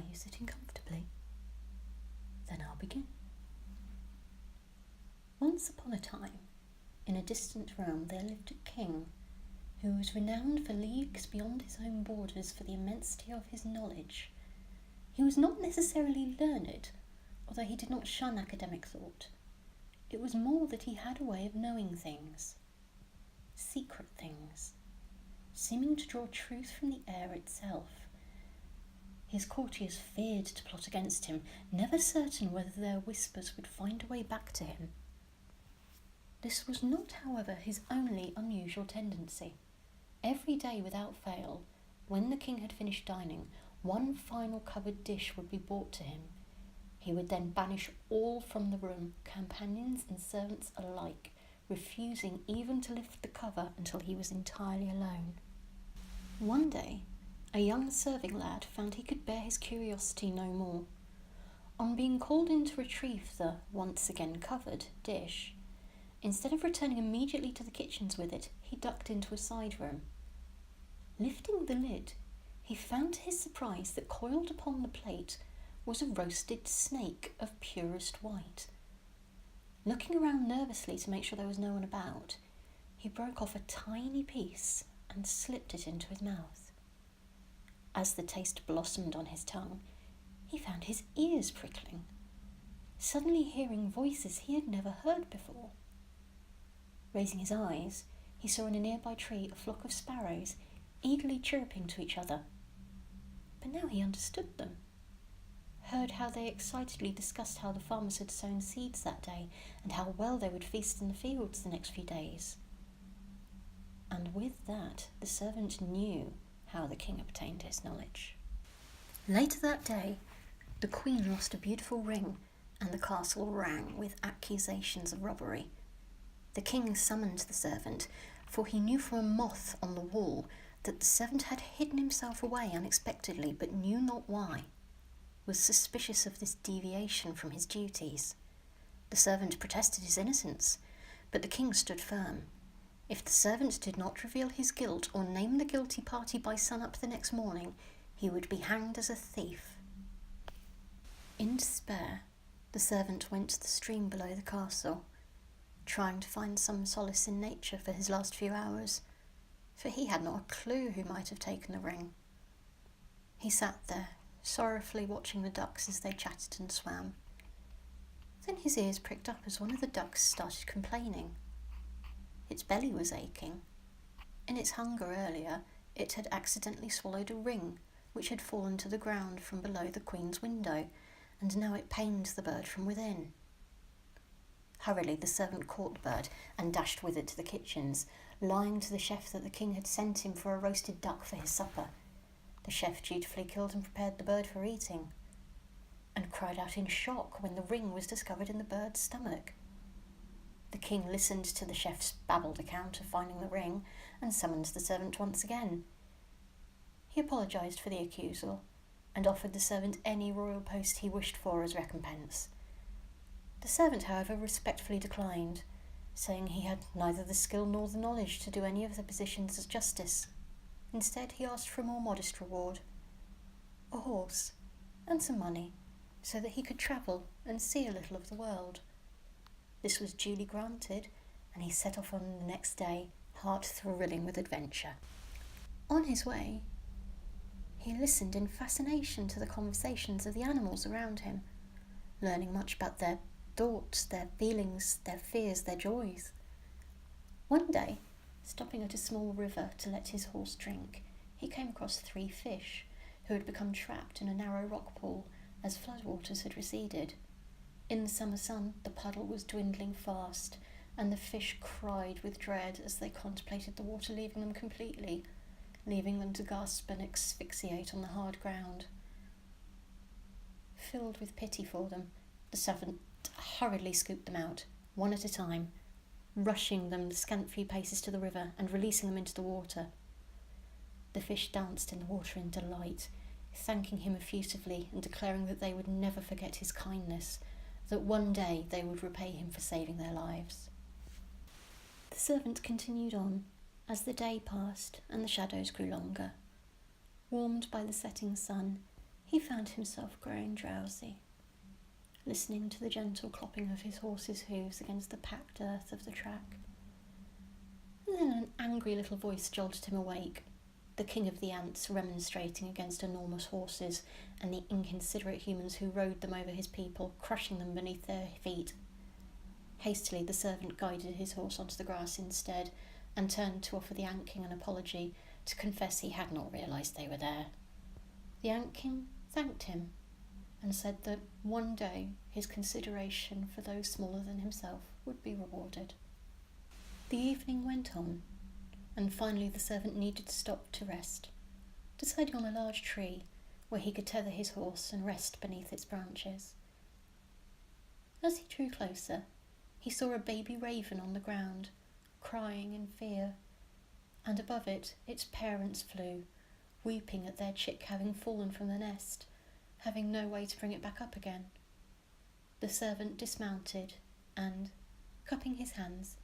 you sitting comfortably? Then I'll begin. Once upon a time, in a distant realm, there lived a king who was renowned for leagues beyond his own borders for the immensity of his knowledge. He was not necessarily learned, although he did not shun academic thought. It was more that he had a way of knowing things, secret things, seeming to draw truth from the air itself. His courtiers feared to plot against him, never certain whether their whispers would find a way back to him. This was not, however, his only unusual tendency. Every day without fail, when the king had finished dining, one final covered dish would be brought to him. He would then banish all from the room, companions and servants alike, refusing even to lift the cover until he was entirely alone. One day, a young serving lad found he could bear his curiosity no more. On being called in to retrieve the, once again covered, dish, instead of returning immediately to the kitchens with it, he ducked into a side room. Lifting the lid, he found to his surprise that coiled upon the plate was a roasted snake of purest white. Looking around nervously to make sure there was no one about, he broke off a tiny piece and slipped it into his mouth. As the taste blossomed on his tongue, he found his ears prickling, suddenly hearing voices he had never heard before. Raising his eyes, he saw in a nearby tree a flock of sparrows eagerly chirping to each other. But now he understood them, heard how they excitedly discussed how the farmers had sown seeds that day and how well they would feast in the fields the next few days. And with that, the servant knew how the king obtained his knowledge. Later that day, the queen lost a beautiful ring, and the castle rang with accusations of robbery. The king summoned the servant, for he knew from a moth on the wall that the servant had hidden himself away unexpectedly, but knew not why, was suspicious of this deviation from his duties. The servant protested his innocence, but the king stood firm. If the servant did not reveal his guilt or name the guilty party by sun-up the next morning, he would be hanged as a thief. In despair, the servant went to the stream below the castle, trying to find some solace in nature for his last few hours, for he had not a clue who might have taken the ring. He sat there, sorrowfully watching the ducks as they chattered and swam. Then his ears pricked up as one of the ducks started complaining. Its belly was aching. In its hunger earlier, it had accidentally swallowed a ring which had fallen to the ground from below the queen's window, and now it pained the bird from within. Hurriedly the servant caught the bird and dashed with it to the kitchens, lying to the chef that the king had sent him for a roasted duck for his supper. The chef dutifully killed and prepared the bird for eating, and cried out in shock when the ring was discovered in the bird's stomach. The king listened to the chef's babbled account of finding the ring and summoned the servant once again. He apologised for the accusal and offered the servant any royal post he wished for as recompense. The servant, however, respectfully declined, saying he had neither the skill nor the knowledge to do any of the positions as justice. Instead, he asked for a more modest reward, a horse and some money, so that he could travel and see a little of the world. This was duly granted, and he set off on the next day, heart thrilling with adventure. On his way, he listened in fascination to the conversations of the animals around him, learning much about their thoughts, their feelings, their fears, their joys. One day, stopping at a small river to let his horse drink, he came across 3 fish who had become trapped in a narrow rock pool as floodwaters had receded. In the summer sun, the puddle was dwindling fast, and the fish cried with dread as they contemplated the water leaving them completely, leaving them to gasp and asphyxiate on the hard ground. Filled with pity for them, the servant hurriedly scooped them out, one at a time, rushing them the scant few paces to the river and releasing them into the water. The fish danced in the water in delight, thanking him effusively and declaring that they would never forget his kindness, that one day they would repay him for saving their lives. The servant continued on as the day passed and the shadows grew longer. Warmed by the setting sun, He found himself growing drowsy, listening to the gentle clopping of his horse's hooves against the packed earth of the track. And then an angry little voice jolted him awake, the king of the ants remonstrating against enormous horses and the inconsiderate humans who rode them over his people, crushing them beneath their feet. Hastily the servant guided his horse onto the grass instead, and turned to offer the Ant King an apology, to confess he had not realised they were there. The Ant King thanked him, and said that one day his consideration for those smaller than himself would be rewarded. The evening went on, and finally the servant needed to stop to rest, deciding on a large tree where he could tether his horse and rest beneath its branches. As he drew closer, he saw a baby raven on the ground, crying in fear, and above it its parents flew, weeping at their chick having fallen from the nest, having no way to bring it back up again. The servant dismounted and, cupping his hands,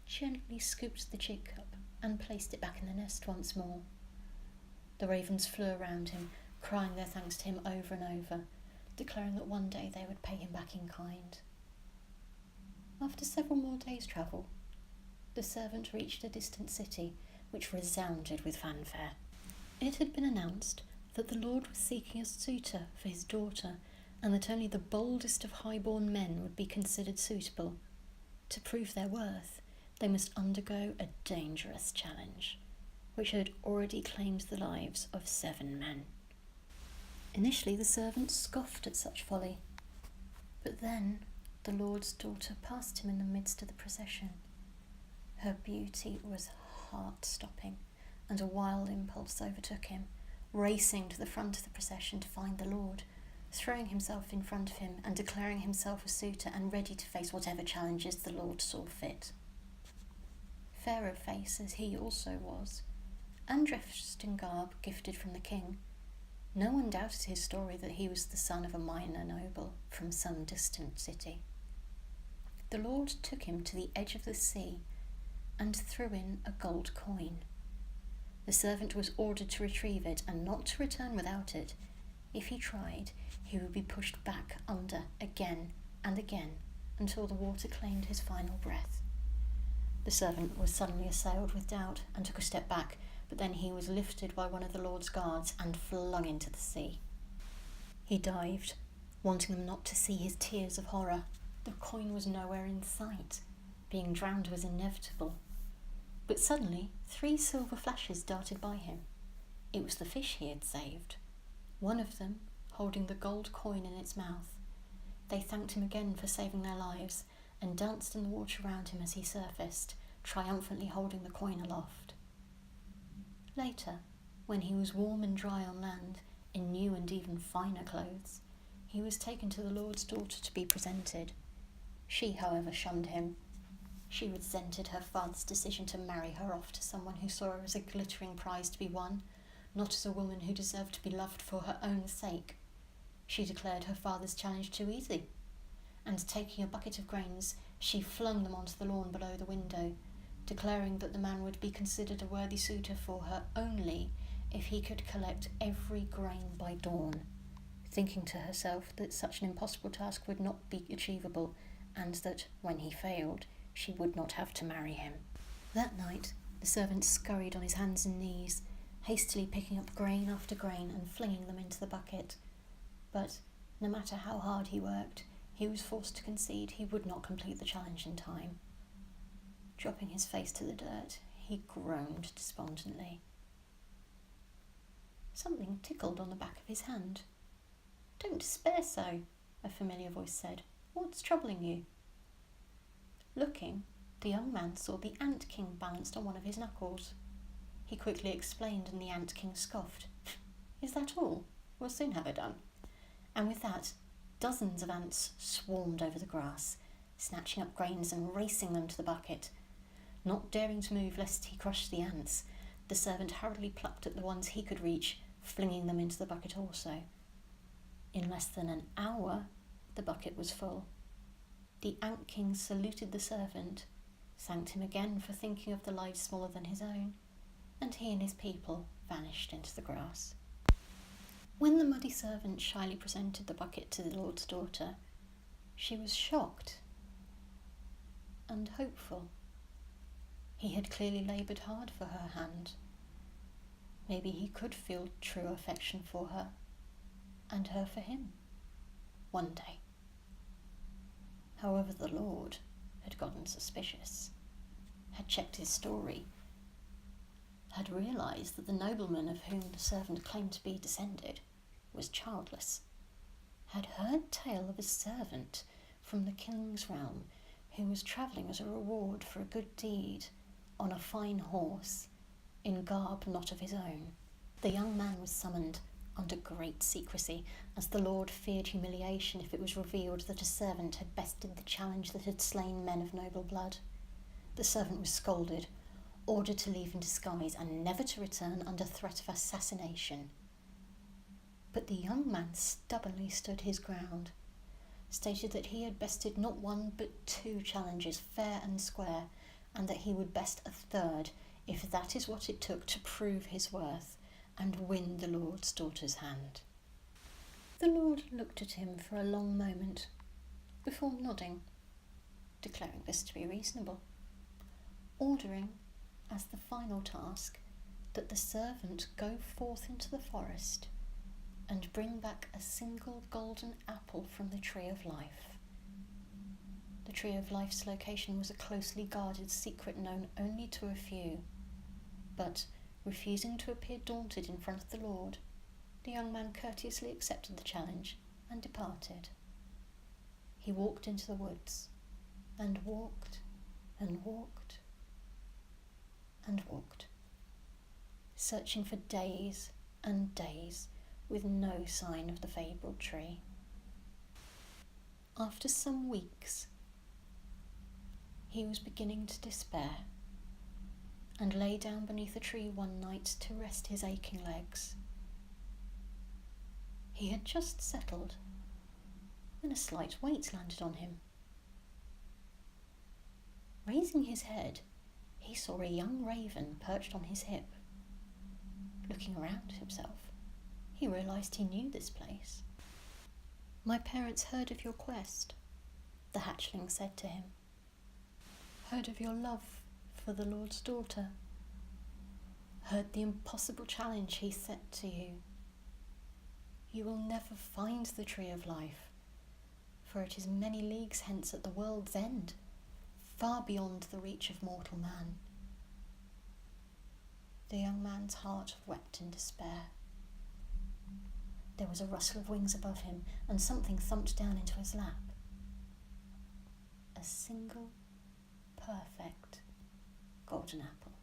gently scooped the chick up and placed it back in the nest once more. The ravens flew around him, crying their thanks to him over and over, declaring that one day they would pay him back in kind. After several more days' travel, the servant reached a distant city which resounded with fanfare. It had been announced that the lord was seeking a suitor for his daughter, and that only the boldest of high-born men would be considered suitable. To prove their worth, they must undergo a dangerous challenge, which had already claimed the lives of 7 men. Initially the servant scoffed at such folly, but then the lord's daughter passed him in the midst of the procession. Her beauty was heart-stopping, and a wild impulse overtook him, racing to the front of the procession to find the lord, throwing himself in front of him and declaring himself a suitor and ready to face whatever challenges the lord saw fit. Fair of face as he also was, and dressed in garb gifted from the king, no one doubted his story that he was the son of a minor noble from some distant city. The lord took him to the edge of the sea and threw in a gold coin. The servant was ordered to retrieve it and not to return without it. If he tried, he would be pushed back under again and again until the water claimed his final breath. The servant was suddenly assailed with doubt and took a step back, but then he was lifted by one of the lord's guards and flung into the sea. He dived, wanting them not to see his tears of horror. The coin was nowhere in sight. Being drowned was inevitable. But suddenly 3 silver flashes darted by him. It was the fish he had saved, one of them holding the gold coin in its mouth. They thanked him again for saving their lives and danced in the water around him as he surfaced, triumphantly holding the coin aloft. Later, when he was warm and dry on land, in new and even finer clothes, he was taken to the lord's daughter to be presented. She, however, shunned him. She resented her father's decision to marry her off to someone who saw her as a glittering prize to be won, not as a woman who deserved to be loved for her own sake. She declared her father's challenge too easy, and taking a bucket of grains, she flung them onto the lawn below the window, declaring that the man would be considered a worthy suitor for her only if he could collect every grain by dawn, thinking to herself that such an impossible task would not be achievable, and that, when he failed, she would not have to marry him. That night, the servant scurried on his hands and knees, hastily picking up grain after grain and flinging them into the bucket. But, no matter how hard he worked, he was forced to concede he would not complete the challenge in time. Dropping his face to the dirt, he groaned despondently. Something tickled on the back of his hand. "Don't despair so," a familiar voice said. "What's troubling you?" Looking, the young man saw the Ant King balanced on one of his knuckles. He quickly explained, and the Ant King scoffed. "Is that all? We'll soon have it done." And with that, dozens of ants swarmed over the grass, snatching up grains and racing them to the bucket. Not daring to move lest he crush the ants, the servant hurriedly plucked at the ones he could reach, flinging them into the bucket also. In less than an hour, the bucket was full. The Ant King saluted the servant, thanked him again for thinking of the lives smaller than his own, and he and his people vanished into the grass. When the muddy servant shyly presented the bucket to the lord's daughter, she was shocked and hopeful. He had clearly laboured hard for her hand. Maybe he could feel true affection for her, and her for him, one day. However, the lord had gotten suspicious, had checked his story, had realised that the nobleman of whom the servant claimed to be descended was childless, had heard tale of a servant from the king's realm who was travelling as a reward for a good deed on a fine horse, in garb not of his own. The young man was summoned under great secrecy, as the lord feared humiliation if it was revealed that a servant had bested the challenge that had slain men of noble blood. The servant was scolded, ordered to leave in disguise, and never to return under threat of assassination. But the young man stubbornly stood his ground, stated that he had bested not one but 2 challenges, fair and square, and that he would best a 3rd, if that is what it took to prove his worth and win the lord's daughter's hand. The lord looked at him for a long moment, before nodding, declaring this to be reasonable, ordering, as the final task, that the servant go forth into the forest and bring back a single golden apple from the Tree of Life. The Tree of Life's location was a closely guarded secret known only to a few, but, refusing to appear daunted in front of the lord, the young man courteously accepted the challenge and departed. He walked into the woods, and walked, and walked, and walked, searching for days and days with no sign of the fabled tree. After some weeks, he was beginning to despair, and lay down beneath a tree one night to rest his aching legs. He had just settled when a slight weight landed on him. Raising his head, he saw a young raven perched on his hip. Looking around himself, he realised he knew this place. "My parents heard of your quest," the hatchling said to him. "Heard of your love for the lord's daughter. Heard the impossible challenge he set to you. You will never find the Tree of Life, for it is many leagues hence at the world's end, far beyond the reach of mortal man." The young man's heart wept in despair. There was a rustle of wings above him, and something thumped down into his lap. A single, perfect, golden apple.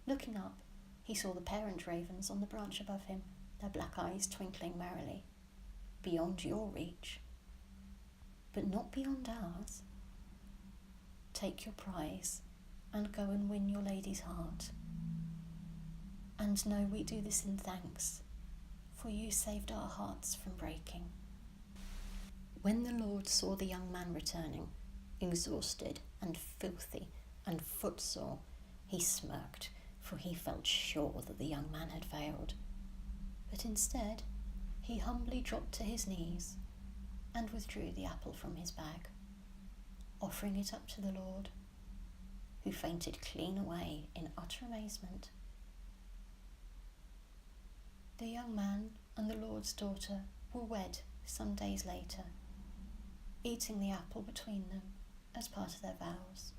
Looking up, he saw the parent ravens on the branch above him, their black eyes twinkling merrily. "Beyond your reach, but not beyond ours. Take your prize and go and win your lady's heart. And know we do this in thanks, for you saved our hearts from breaking." When the lord saw the young man returning, exhausted and filthy and footsore, he smirked, for he felt sure that the young man had failed. But instead, he humbly dropped to his knees and withdrew the apple from his bag, offering it up to the lord, who fainted clean away in utter amazement. The young man and the lord's daughter were wed some days later, eating the apple between them as part of their vows.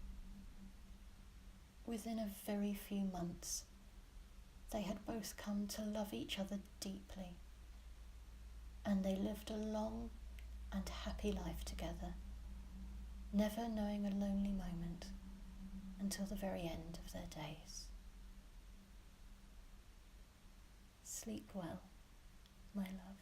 Within a very few months, they had both come to love each other deeply, and they lived a long and happy life together, never knowing a lonely moment until the very end of their days. Sleep well, my love.